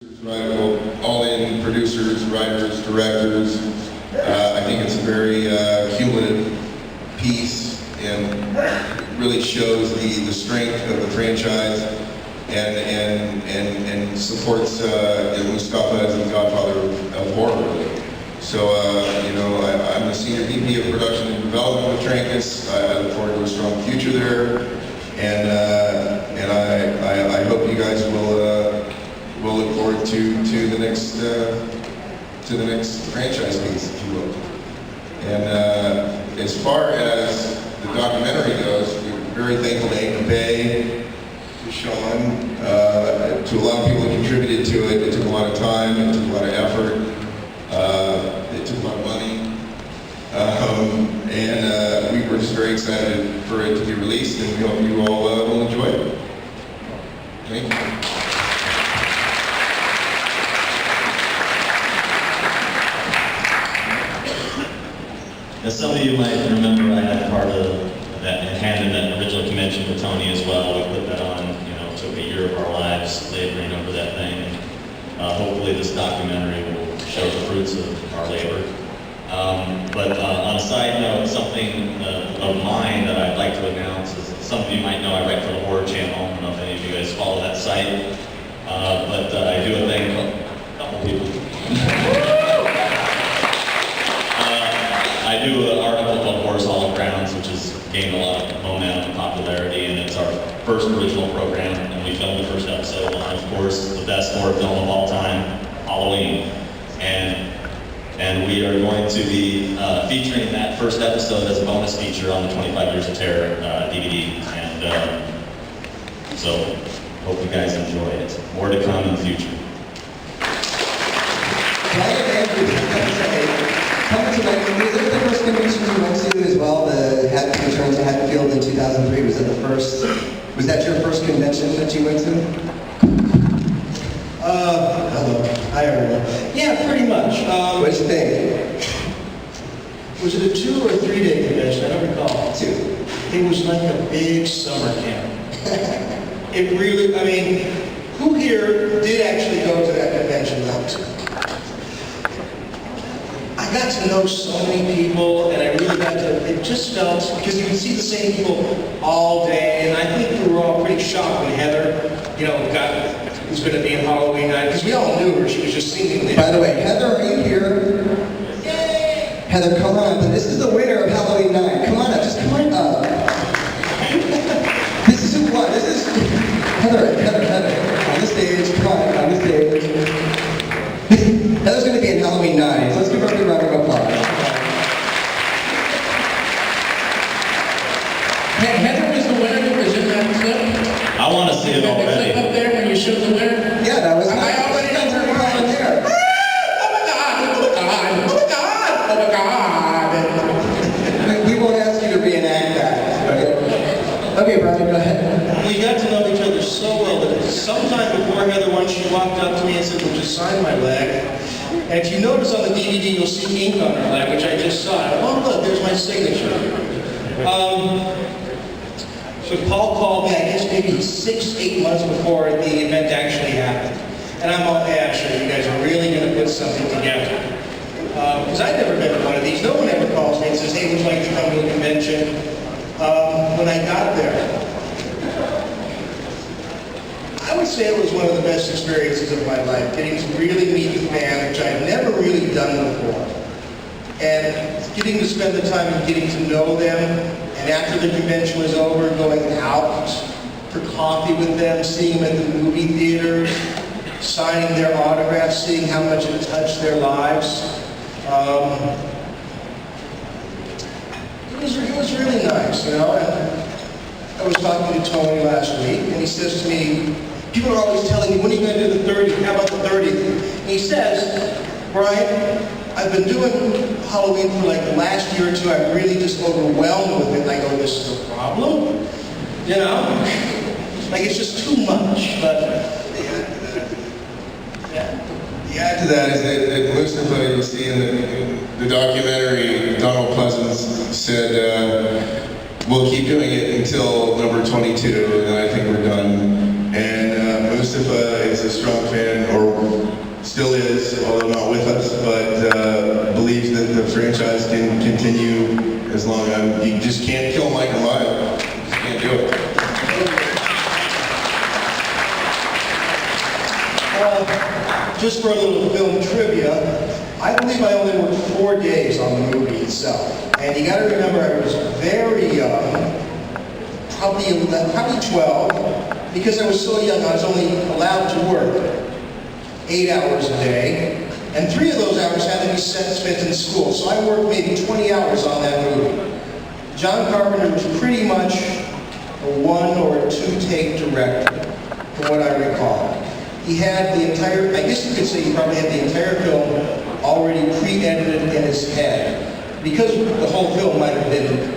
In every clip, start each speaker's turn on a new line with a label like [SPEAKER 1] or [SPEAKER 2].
[SPEAKER 1] All-in producers, writers, directors. I think it's a very cumulative piece and really shows the strength of the franchise and supports Moustapha as the godfather of horror. Really. So I'm the senior VP of production and development with Trancas. I look forward to a strong future there, and I hope you guys will look forward to the next franchise piece, if you will. And as far as the documentary goes, we're very thankful to Ava Bay, to Sean, to a lot of people who contributed to it. It took a lot of time, it took a lot of effort, it took a lot of money, and we were just very excited for it to be released, and we hope you all will enjoy it. Thank you.
[SPEAKER 2] As some of you might remember, I had part of that hand in that original convention with Tony as well. We put that on, it took a year of our lives laboring over that thing. And hopefully this documentary will show the fruits of our labor. But on a side note, something of mine that I'd like to announce is some of you might know I write for the Horror Channel. I don't know if any of you guys follow that site. But I do a thing called, a couple people. I do an article called Horror's Hall of Crowns, which has gained a lot of momentum and popularity, and it's our first original program, and we filmed the first episode on, of course, the best horror film of all time, Halloween. And we are going to be featuring that first episode as a bonus feature on the 25 Years of Terror DVD, and so hope you guys enjoy it. More to come in the future.
[SPEAKER 3] Was it the first convention you went to as well, the Returns to Haddonfield in 2003? Was that your first convention that you went to?
[SPEAKER 4] Hello. Hi, everyone. Yeah, pretty much.
[SPEAKER 3] What'd you think?
[SPEAKER 4] Was it a 2 or 3 day convention? I don't recall.
[SPEAKER 3] 2.
[SPEAKER 4] It was like a big summer camp. It really, who here did actually go to that convention though? I got to know so many people, and I really got to, it just felt, because you can see the same people all day, and I think we were all pretty shocked when Heather, was going to be on Halloween night, because we all knew her, she was just singing there.
[SPEAKER 3] By the way, Heather, are you here?
[SPEAKER 4] Yay!
[SPEAKER 3] Heather, come on up. This is the winner of Halloween night. Come on up, just come on up. This is who won. This is Heather, on the stage, come on the stage. Heather's going to be in Halloween night, so let's give her a big round of applause.
[SPEAKER 5] Heather was the winner that was in that clip.
[SPEAKER 2] I want to see it already.
[SPEAKER 5] The clip up there when you showed the winner?
[SPEAKER 3] Yeah, that was
[SPEAKER 5] I already know
[SPEAKER 3] her
[SPEAKER 5] her
[SPEAKER 3] on there.
[SPEAKER 5] Oh my God.
[SPEAKER 3] We won't ask you to reenact that. Okay, Brian, go ahead.
[SPEAKER 4] We got to know each other so well that sometime before Heather, once she walked up to me and said, "Would you sign my leg?" And if you notice on the DVD, you'll see ink on her leg, which I just saw. Oh, look, there's my signature. So Paul called me, I guess maybe 6-8 months before the event actually happened. And I'm all, yeah, sure, you guys are really going to put something together. Because I'd never been to one of these. No one ever calls me and says, "Hey, would you like to come to a convention?" When I got there, I would say it was one of the best experiences of my life, getting to really meet the fans, which I've never really done before. And getting to spend the time and getting to know them, and after the convention was over, going out for coffee with them, seeing them at the movie theaters, signing their autographs, seeing how much it touched their lives. It was really nice, And I was talking to Tony last week, and he says to me, people are always telling me, when are you going to do the 30th? How about the 30th? And he says, "Brian, I've been doing Halloween for like the last year or two. I'm really just overwhelmed with it." And I go, "This is a problem?" Like it's just too much. But yeah.
[SPEAKER 1] The add to that is that Moustapha, you'll see in the documentary, Donald Pleasance said, we'll keep doing it until number 22, and then I think we're done. And Moustapha is a strong fan, or still is, although not with us, but believes that the franchise can continue as long as you just can't kill Mike and Lyle. You just can't do it.
[SPEAKER 4] Just for a little film trivia, I believe I only worked 4 days on the movie itself. And you gotta remember, I was very young, probably 12, because I was so young, I was only allowed to work 8 hours a day, and 3 of those hours had to be spent in school. So I worked maybe 20 hours on that movie. John Carpenter was pretty much a 1 or a 2-take director, from what I recall. He had the entire, I guess you could say he probably had the entire film already pre-edited in his head. Because the whole film might have been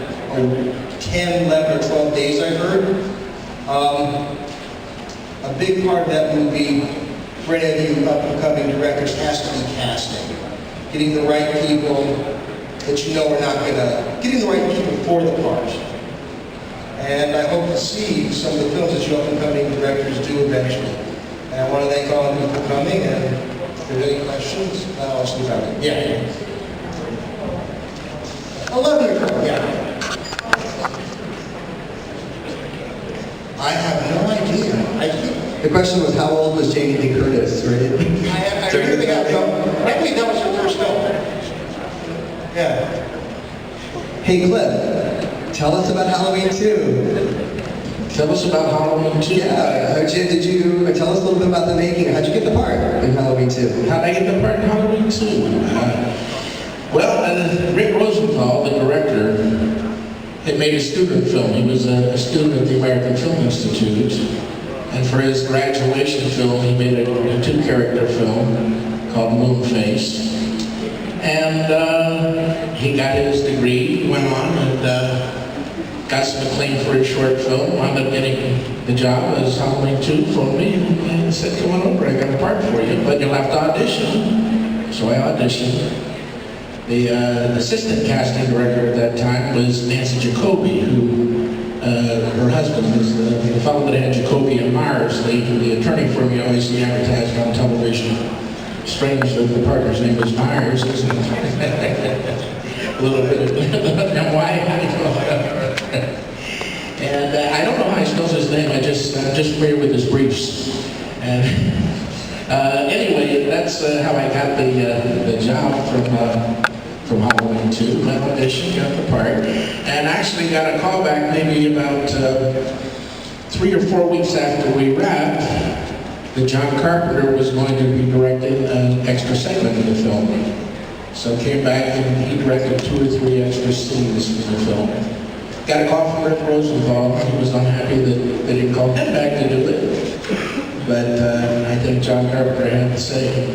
[SPEAKER 4] 10, 11, or 12 days, I heard. A big part of that movie, for any of you up-and-coming directors, has to be casting. Getting the right people that you know are not gonna, getting the right people for the part. And I hope to see some of the films that you up-and-coming directors do eventually. And I want to thank all of you for coming, and if there's any questions, I'll speak out. Yeah. 11 o'clock, yeah. I have no idea. I think
[SPEAKER 3] The question was, how old was Jamie Lee Curtis, right?
[SPEAKER 4] I really have no. I believe that was her first film. Yeah.
[SPEAKER 3] Hey, Cliff, tell us about Halloween 2.
[SPEAKER 5] Tell us about Halloween 2.
[SPEAKER 3] Yeah, did you tell us a little bit about the making? How'd you get the part in Halloween 2?
[SPEAKER 5] How'd I get the part in Halloween 2? Rick Rosenthal, the director, had made a student film. He was a student at the American Film Institute. And for his graduation film, he made a 2-character film called Moonface. And he got his degree, went on, and got some acclaim for his short film, wound up getting the job as Halloween 2, phoned me and said, come on over, I got a part for you, but you'll have to audition. So I auditioned. The assistant casting director at that time was Nancy Jacoby, who, her husband was the fellow that had Jacoby and Mars, the attorney firm you always see advertised on television. Strange that the partner's name was Myers, isn't it? A little bit of, and why? And I don't know how he spells his name. I'm just familiar with his briefs. And anyway, that's how I got the job from Halloween 2. My audition, got the part, and actually got a call back maybe about 3 or 4 weeks after we wrapped that John Carpenter was going to be directing an extra segment of the film. So came back and he directed 2 or 3 extra scenes in the film. Got a call from Rick Rosenthal. He was unhappy that they didn't call him back to do it. But I think John Carpenter had to say.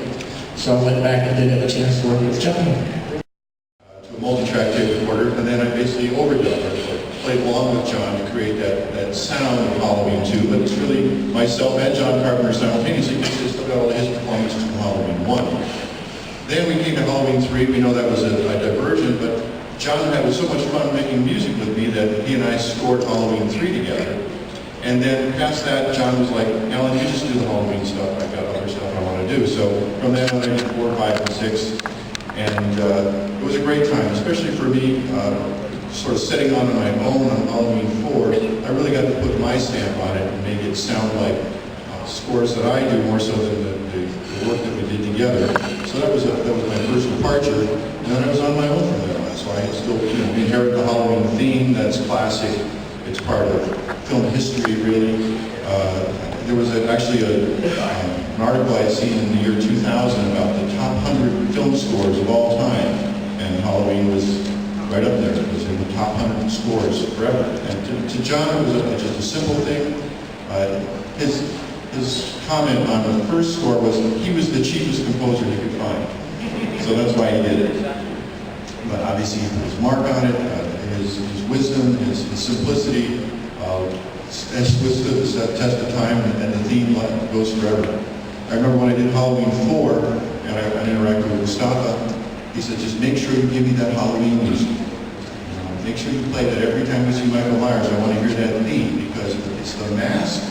[SPEAKER 5] So I went back and did have a chance to work with John.
[SPEAKER 1] To a multi-track tape recorder, and then I basically overdubbed it, played along with John to create that sound of Halloween 2, but it's really myself and John Carpenter simultaneously, because they still got all his performances from Halloween 1. Then we came to Halloween 3, we know that was a diversion, but John had so much fun making music with me that he and I scored Halloween 3 together. And then past that, John was like, Alan, you just do the Halloween stuff, I've got other stuff I want to do. So from then on, I did 4, 5, and 6, and it was a great time, especially for me, sort of setting on my own on Halloween 4. I really got to put my stamp on it and make it sound like scores that I do more so than the work that we did together. So that was my first departure, and then I was on my own from there on. So I still inherit the Halloween theme. That's classic. It's part of film history, really. There was actually an article I had seen in the year 2000 about the top 100 film scores of all time, and Halloween was right up there. It was in the top 100 scores forever. And to John, it was just a simple thing. His comment on the first score was he was the cheapest composer he could find. So that's why he did it. But obviously he put his mark on it, his wisdom, his simplicity, has withstood the test of time, and the theme goes forever. I remember when I did Halloween 4, and I interacted with Mustafa, he said, just make sure you give me that Halloween music. Make sure you play that every time we see Michael Myers. I want to hear that theme, because it's the mask